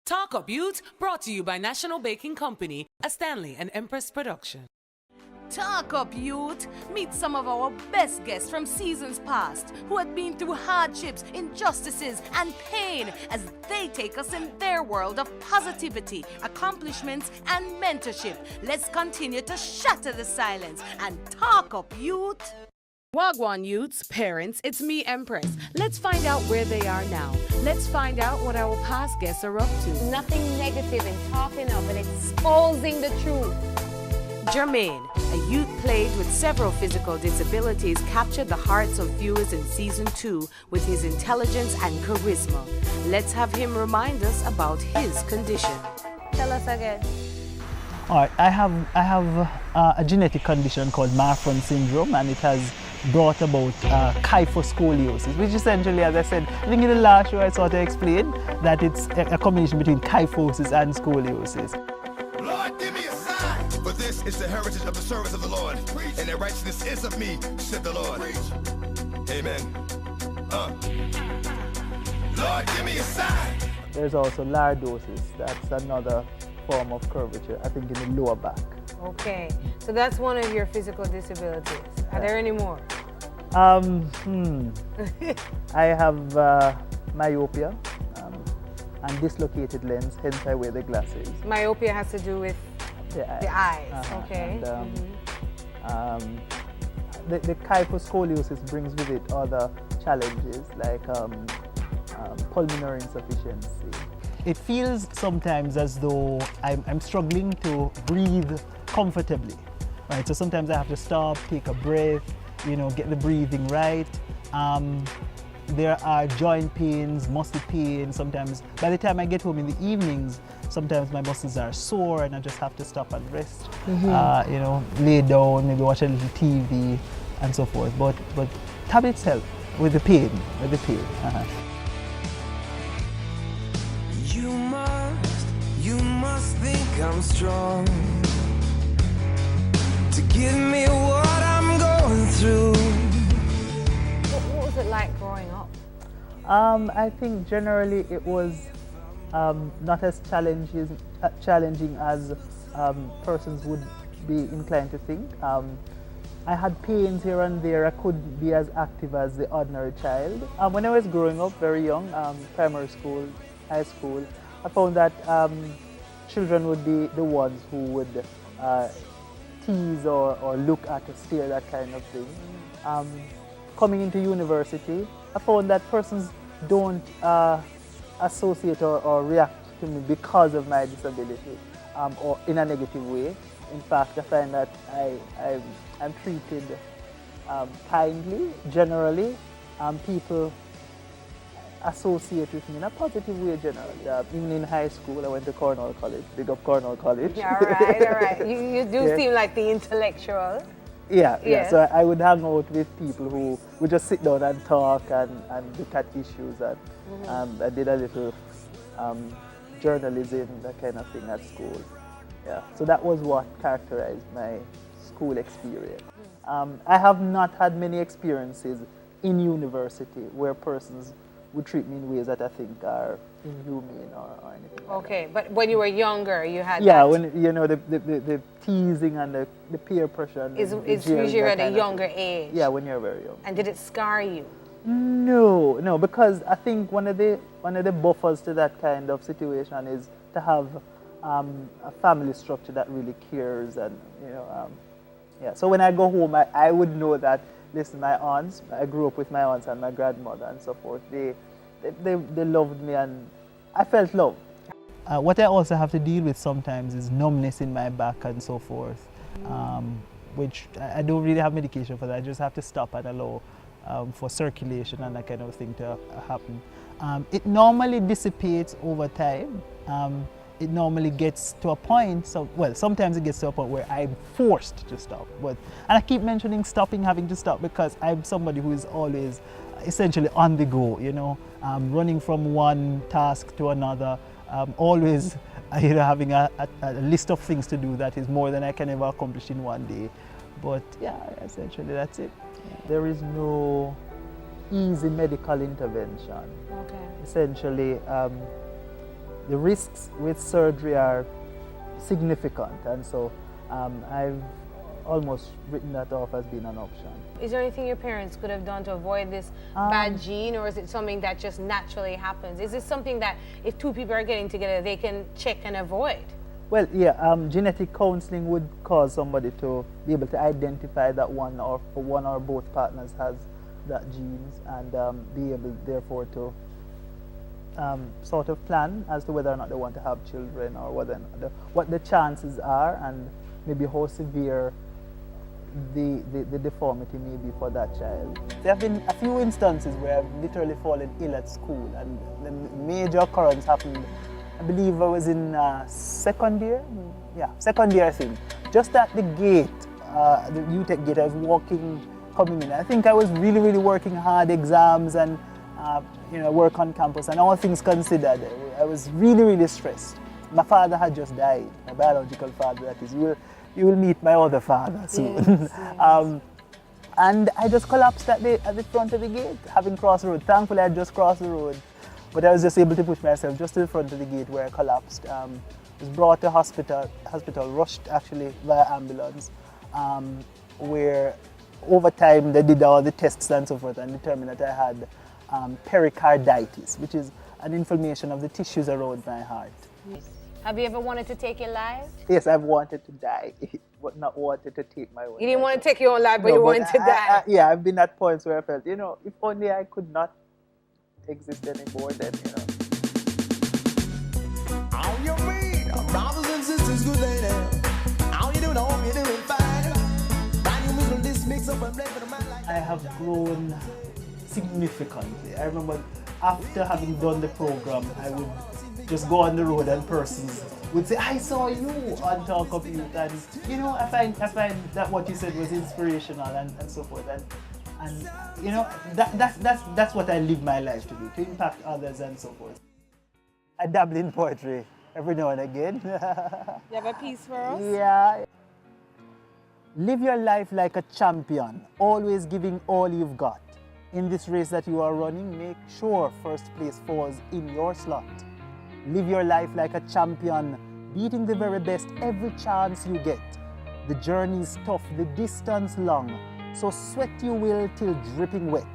Talk Up Youth, brought to you by National Baking Company, a Stanley and Empress production. Talk Up Youth! Meet some of our best guests from seasons past who had been through hardships, injustices, and pain as they take us in their world of positivity, accomplishments, and mentorship. Let's continue to shatter the silence and talk up youth! Wagwan youths, parents, it's me, Empress. Let's find out where they are now. Let's find out what our past guests are up to. Nothing negative in talking of and exposing the truth. Jermaine, a youth plagued with several physical disabilities, captured the hearts of viewers in Season 2 with his intelligence and charisma. Let's have him remind us about his condition. Tell us again. All right, I have a genetic condition called Marfan syndrome, and it has brought about kyphoscoliosis, which essentially, as I said, I think in the last show I sort of explained that it's a combination between kyphosis and scoliosis. Lord, give me a sign. For this is the heritage of the service of the Lord, and the righteousness is of me, said the Lord. Amen. Lord, give me a sign. There's also lordosis. That's another form of curvature, I think in the lower back. Okay, so that's one of your physical disabilities. Are there any more? I have myopia and dislocated lens, hence I wear the glasses. Myopia has to do with The eyes. Okay. And, the kyphoscoliosis brings with it other challenges like pulmonary insufficiency. It feels sometimes as though I'm struggling to breathe comfortably, right? So sometimes I have to stop, take a breath, get the breathing right. There are joint pains, muscle pains. Sometimes by the time I get home in the evenings, sometimes my muscles are sore and I just have to stop and rest. Lay down, maybe watch a little TV and so forth. But tablets help with the pain, You must think I'm strong to give me what I'm going through. What was it like growing up? I think generally it was not as challenging as persons would be inclined to think. I had pains here and there. I couldn't be as active as the ordinary child. When I was growing up, very young, primary school, high school, I found that children would be the ones who would tease or look at or stare, that kind of thing. Coming into university, I found that persons don't associate or react to me because of my disability or in a negative way. In fact, I find that I'm treated kindly, generally. People associate with me in a positive way generally. Even in high school, I went to Cornell College, big up Cornell College. All right. You do seem like the intellectual. Yeah. So I would hang out with people who would just sit down and talk and look at issues. And I did a little journalism, that kind of thing at school. Yeah. So that was what characterized my school experience. I have not had many experiences in university where persons would treat me in ways that I think are inhumane or anything like Okay, that. but when you were younger, you had Yeah, that. when the teasing and the peer pressure. And It's usually at a younger age. Yeah, when you're very young. And did it scar you? No, because I think one of the buffers to that kind of situation is to have a family structure that really cares, and yeah. So when I go home, I would know that. Listen, my aunts, I grew up with my aunts and my grandmother and so forth. They loved me and I felt loved. What I also have to deal with sometimes is numbness in my back and so forth, which I don't really have medication for that. I just have to stop and allow for circulation and that kind of thing to happen. It normally dissipates over time. It normally gets to a point, sometimes it gets to a point where I'm forced to stop. And I keep mentioning having to stop, because I'm somebody who is always essentially on the go, running from one task to another, always having a list of things to do that is more than I can ever accomplish in one day. But yeah, essentially that's it. There is no easy medical intervention. Okay. Essentially, the risks with surgery are significant, and so I've almost written that off as being an option. Is there anything your parents could have done to avoid this bad gene, or is it something that just naturally happens? Is this something that if two people are getting together, they can check and avoid? Well, yeah, genetic counseling would cause somebody to be able to identify that one or both partners has that genes, and be able, therefore, to sort of plan as to whether or not they want to have children, or what the chances are, and maybe how severe the deformity may be for that child. There have been a few instances where I've literally fallen ill at school, and the major occurrence happened, I believe I was in second year. Yeah, second year, I think. Just at the gate, the UTech gate, I was walking, coming in. I think I was really, really working hard, exams and work on campus, and all things considered, I was really, really stressed. My father had just died, my biological father, that is. You will meet my other father soon. Yes, yes. And I just collapsed at the front of the gate, having crossed the road. Thankfully, I had just crossed the road, but I was just able to push myself just to the front of the gate where I collapsed. Was brought to hospital, rushed actually via ambulance, where over time they did all the tests and so forth and determined that I had pericarditis, which is an inflammation of the tissues around my heart. Have you ever wanted to take your life? Yes, I've wanted to die, but not wanted to take my own life. You didn't want to take your own life, but you wanted to die. Yeah, I've been at points where I felt, if only I could not exist anymore, then, On your feet, brothers and sisters, good lady. How you doing? I hope you're doing fine. Brand new music, this mix up and play for the man like I have grown significantly. I remember after having done the program, I would just go on the road and persons would say, I saw you on Talk of Youth, and I find that what you said was inspirational and so forth, and that's what I live my life to do, to impact others and so forth. I dabble in poetry every now and again. You have a piece for us? Yeah. Live your life like a champion, always giving all you've got. In this race that you are running, make sure first place falls in your slot. Live your life like a champion, beating the very best every chance you get. The journey's tough, the distance long, so sweat you will till dripping wet.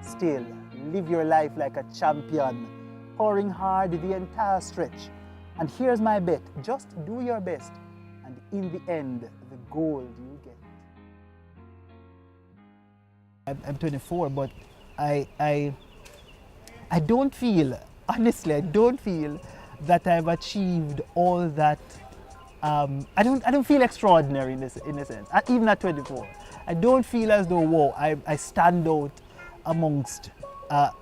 Still, live your life like a champion, pouring hard the entire stretch. And here's my bet, just do your best, and in the end, the gold you'll get. I'm 24, but I don't feel, honestly, I don't feel that I've achieved all that. I don't feel extraordinary in a sense. Even at 24, I don't feel as though I stand out amongst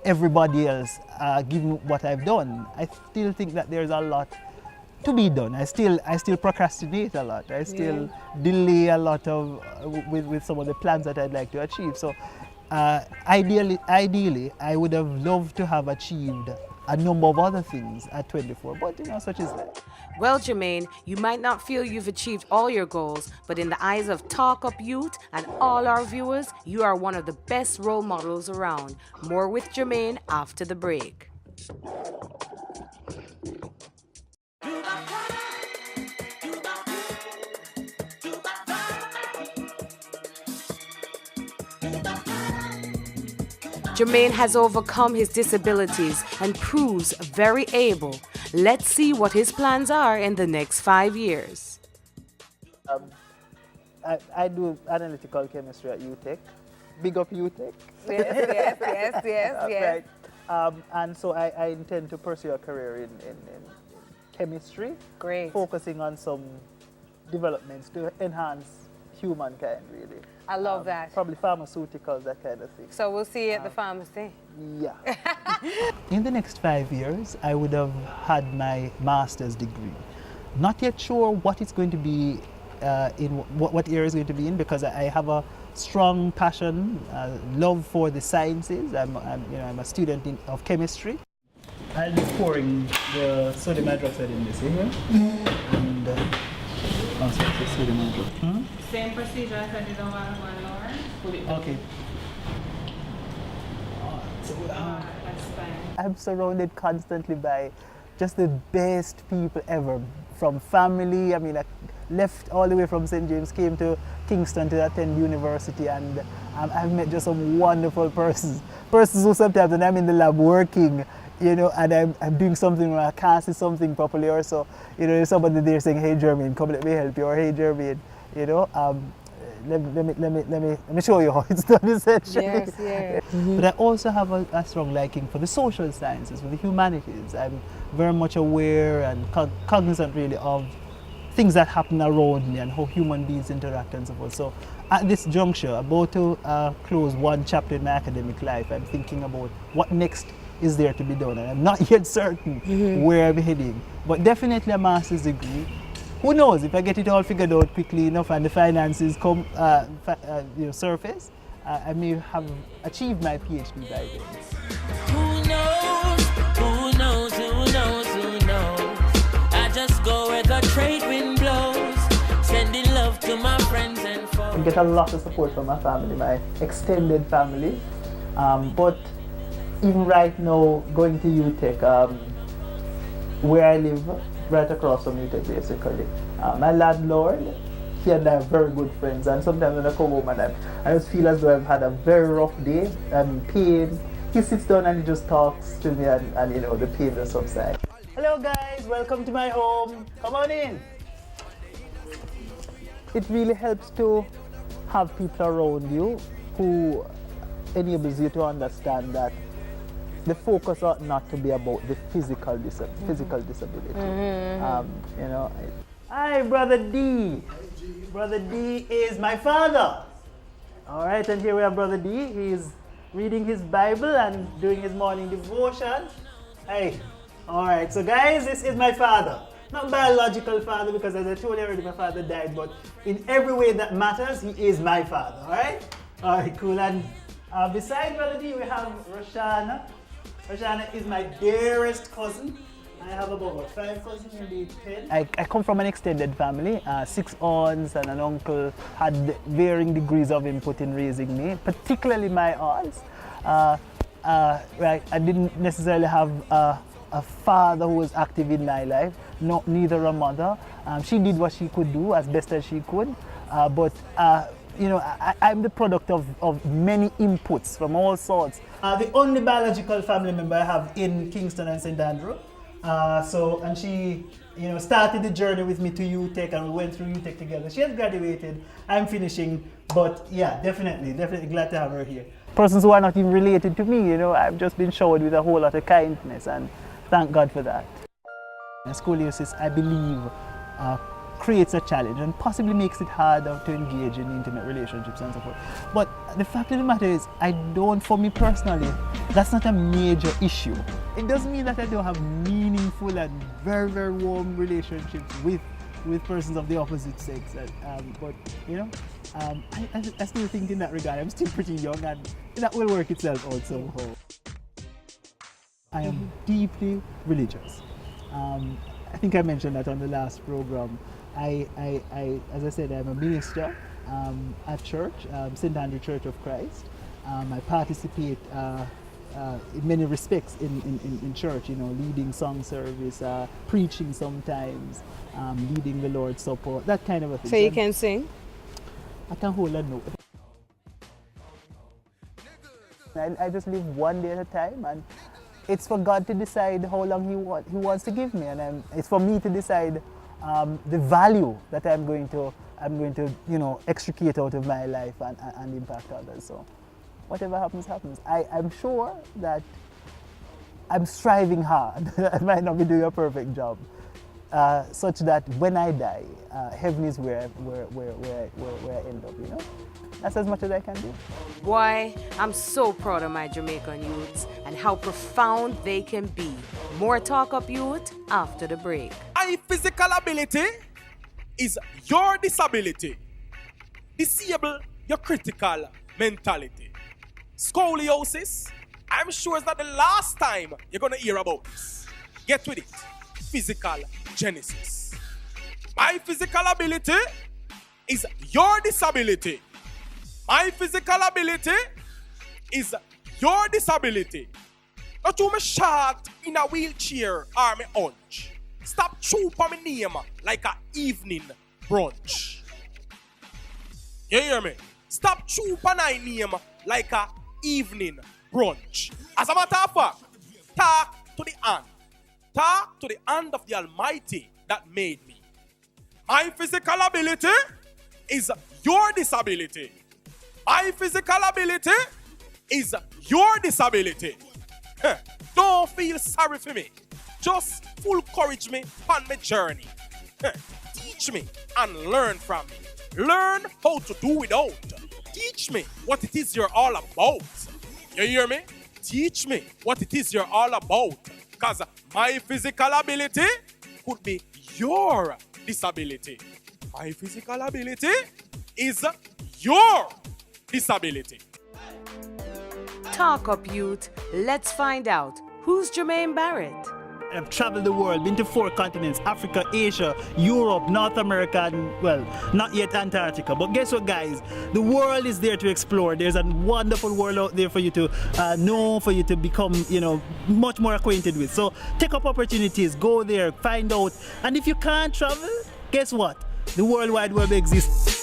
everybody else, given what I've done. I still think that there's a lot to be done. I still procrastinate a lot. I still delay a lot of with some of the plans that I'd like to achieve. So ideally, I would have loved to have achieved a number of other things at 24, but such is life. Well, Jermaine, you might not feel you've achieved all your goals, but in the eyes of Talk Up Youth and all our viewers, you are one of the best role models around. More with Jermaine after the break. Jermaine has overcome his disabilities and proves very able. Let's see what his plans are in the next 5 years. I do analytical chemistry at UTech. Big up UTech. Yes. Right. And so I intend to pursue a career in chemistry. Great. Focusing on some developments to enhance humankind, really. I love that. Probably pharmaceuticals, that kind of thing. So we'll see you at the pharmacy. Yeah. In the next 5 years, I would have had my master's degree. Not yet sure what it's going to be in, what area it's going to be in, because I have a strong passion, love for the sciences. I'm a student of chemistry. I'll be pouring the sodium hydroxide in this here. And sodium hydroxide. Same procedure as I did on one lower. Okay. That's fine. I'm surrounded constantly by just the best people ever. From family, I mean, I left all the way from St. James, came to Kingston to attend university, and I've met just some wonderful persons who sometimes when I'm in the lab working, you know, and I'm doing something where I can't see something properly or so, you know, there's somebody there saying, hey Jermaine, come let me help you, or hey Jermaine, you know, let me show you how it's done essentially. Yes, yes. But I also have a strong liking for the social sciences, for the humanities. I'm very much aware and cognizant really of things that happen around me and how human beings interact and so forth. So at this juncture, about to close one chapter in my academic life, I'm thinking about what next is there to be done, and I'm not yet certain where I'm heading. But definitely a master's degree. Who knows, if I get it all figured out quickly enough and the finances come surface, I may have achieved my PhD by then. Who knows, who knows, who knows, who knows? I just go where the trade wind blows, sending love to my friends and foes. I get a lot of support from my family, my extended family. But even right now, going to UTech, where I live, right across from UTech basically. My landlord, he and I are very good friends, and sometimes when I come home and I just feel as though I've had a very rough day, I'm in pain. He sits down and he just talks to me, and you know, the pain just subsides. Hello guys, welcome to my home. Come on in. It really helps to have people around you who enables you to understand that the focus ought not to be about the physical disability. You know, hi, Brother D. Brother D is my father. All right, and here we have Brother D. He's reading his Bible and doing his morning devotion. Hey, all right, so guys, this is my father. Not biological father, because as I told you already, my father died, but in every way that matters, he is my father, all right? All right, cool. And beside Brother D, we have Roshana. Roshana is my dearest cousin. I have about 5 cousins, maybe 10. I come from an extended family. 6 aunts and an uncle had varying degrees of input in raising me, particularly my aunts. Right, I didn't necessarily have a father who was active in my life, neither a mother. She did what she could do as best as she could, but you know, I'm the product of many inputs from all sorts. The only biological family member I have in Kingston and St. Andrew. And she, you know, started the journey with me to UTech, and we went through UTech together. She has graduated, I'm finishing, but yeah, definitely glad to have her here. Persons who are not even related to me, you know, I've just been showered with a whole lot of kindness, and thank God for that. Scoliosis, I believe, creates a challenge and possibly makes it harder to engage in intimate relationships and so forth. But the fact of the matter is, for me personally, that's not a major issue. It doesn't mean that I don't have meaningful and very, very warm relationships with persons of the opposite sex. But, you know, I still think in that regard, I'm still pretty young, and that will work itself out somehow. I am deeply religious. I think I mentioned that on the last program. As I said, I'm a minister at church, St. Andrew Church of Christ. I participate in many respects in church, you know, leading song service, preaching sometimes, leading the Lord's Supper, that kind of a thing. So you can sing? I can hold a note. I just live one day at a time, and it's for God to decide how long He wants to give me, and it's for me to decide the value that I'm going to you know, extricate out of my life and impact others. So whatever happens, happens. I'm sure that I'm striving hard. I might not be doing a perfect job, such that when I die, heaven is where I end up, you know? That's as much as I can do. Boy, I'm so proud of my Jamaican youths and how profound they can be. More Talk Up Youth after the break. My physical ability is your disability. Disable your critical mentality. Scoliosis, I'm sure it's not the last time you're going to hear about this. Get with it. Physical genesis. My physical ability is your disability. My physical ability is your disability. Not too much short in a wheelchair or me hunch. Stop troop on me name like a evening brunch. You hear me? Stop troop on my name like a evening brunch. As a matter of fact, talk to the hand. Talk to the hand of the Almighty that made me. My physical ability is your disability. My physical ability is your disability. Don't feel sorry for me. Just full courage me on my journey. Teach me and learn from me. Learn how to do without. Teach me what it is you're all about. You hear me? Teach me what it is you're all about. Because my physical ability could be your disability. My physical ability is your disability. Talk up, youth. Let's find out. Who's Jermaine Barrett? I've traveled the world, been to 4 continents, Africa, Asia, Europe, North America, and, well, not yet Antarctica. But guess what, guys? The world is there to explore. There's a wonderful world out there for you to know, for you to become, much more acquainted with. So take up opportunities, go there, find out. And if you can't travel, guess what? The World Wide Web exists.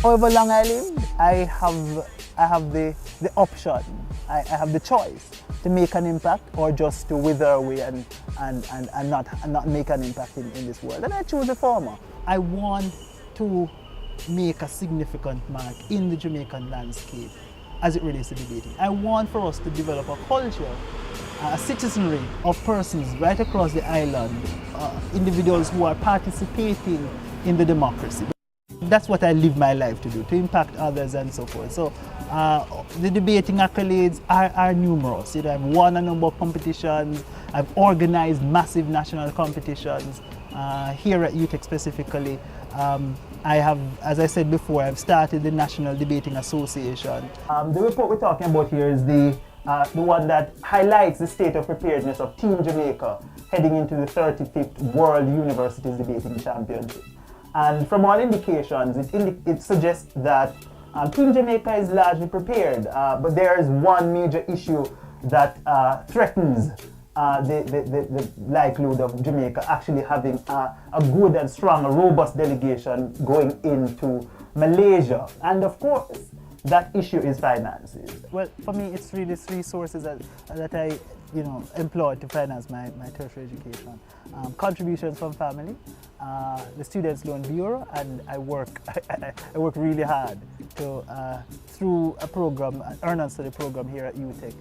However long I live, I have the option, I have the choice to make an impact or just to wither away and not make an impact in this world. And I choose the former. I want to make a significant mark in the Jamaican landscape as it relates to debating. I want for us to develop a culture, a citizenry of persons right across the island, individuals who are participating in the democracy. That's what I live my life to do, to impact others and so forth. So the debating accolades are numerous. I've won a number of competitions. I've organized massive national competitions here at UTEC specifically. I have, as I said before, I've started the National Debating Association. The report we're talking about here is the one that highlights the state of preparedness of Team Jamaica heading into the 35th World Universities Debating Championship. And from all indications, it suggests that Team Jamaica is largely prepared, but there is one major issue that threatens the likelihood of Jamaica actually having a good and strong, a robust delegation going into Malaysia. And of course, that issue is finances. Well, for me, it's really 3 sources that I employ to finance my tertiary education. Contributions from family, the Students' Loan Bureau, and I work really hard to through a program, an earn and study program here at UTEC,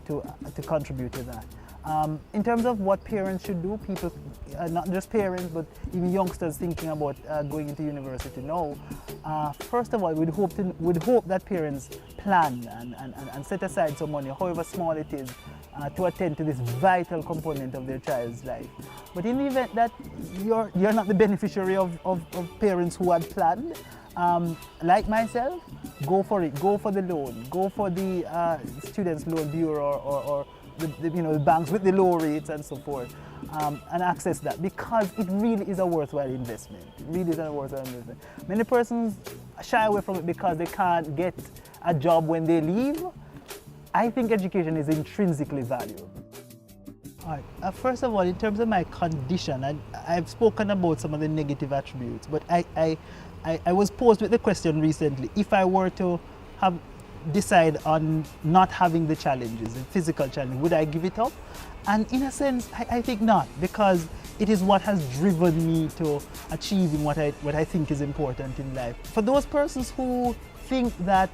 to contribute to that. In terms of what parents should do, people, not just parents, but even youngsters thinking about going into university now, first of all, we'd hope that parents plan and set aside some money, however small it is, to attend to this vital component of their child's life. But in the event that you're not the beneficiary of parents who had planned, like myself, go for it. Go for the loan. Go for the Students' Loan Bureau or the banks with the low rates and so forth, and access that, because it really is a worthwhile investment. It really is a worthwhile investment. Many persons shy away from it because they can't get a job when they leave. I think education is intrinsically valuable. All right. First of all, in terms of my condition, I've spoken about some of the negative attributes, but I was posed with the question recently, if I were to decide on not having the challenges, the physical challenge, would I give it up? And in a sense, I think not, because it is what has driven me to achieving what I think is important in life. For those persons who think that,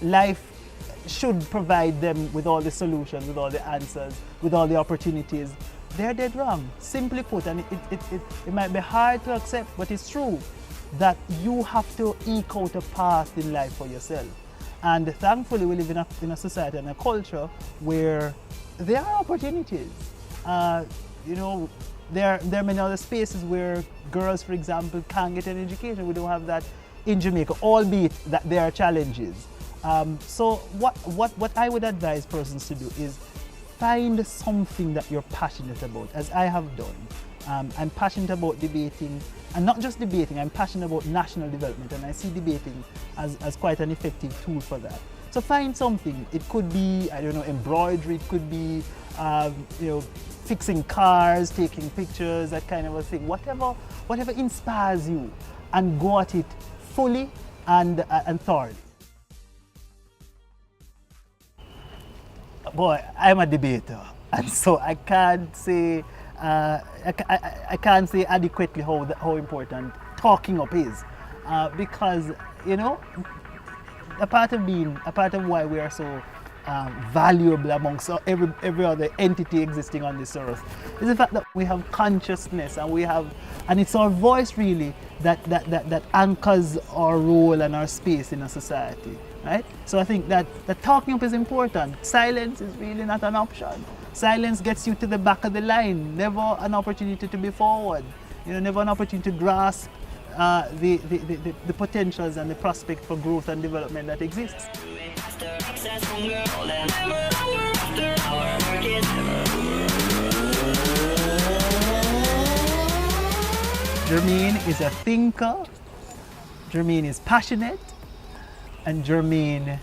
life should provide them with all the solutions, with all the answers, with all the opportunities, they're dead wrong. Simply put, and it might be hard to accept, but it's true, that you have to eke out a path in life for yourself. And thankfully, we live in a society and a culture where there are opportunities. There are many other spaces where girls, for example, can't get an education. We don't have that in Jamaica, albeit that there are challenges. So what I would advise persons to do is find something that you're passionate about, as I have done. I'm passionate about debating, and not just debating, I'm passionate about national development, and I see debating as quite an effective tool for that. So find something. It could be, I don't know, embroidery, it could be, fixing cars, taking pictures, that kind of a thing. Whatever inspires you, and go at it fully and thoroughly. Boy, I'm a debater, and so I can't say I can't say adequately how important talking up is, because a part of why we are so valuable amongst every other entity existing on this earth is the fact that we have consciousness, and it's our voice really that anchors our role and our space in a society, right? So I think that talking up is important. Silence is really not an option. Silence gets you to the back of the line, never an opportunity to be forward, never an opportunity to grasp the potentials and the prospect for growth and development that exists. Jermaine is a thinker, Jermaine is passionate, and Jermaine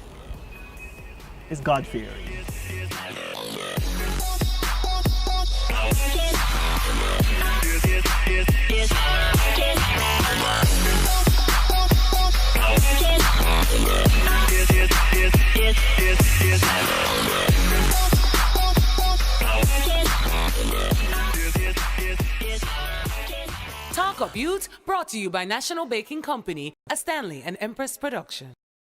is God-fearing. Talk Up Youth, brought to you by National Baking Company, a Stanley and Empress production.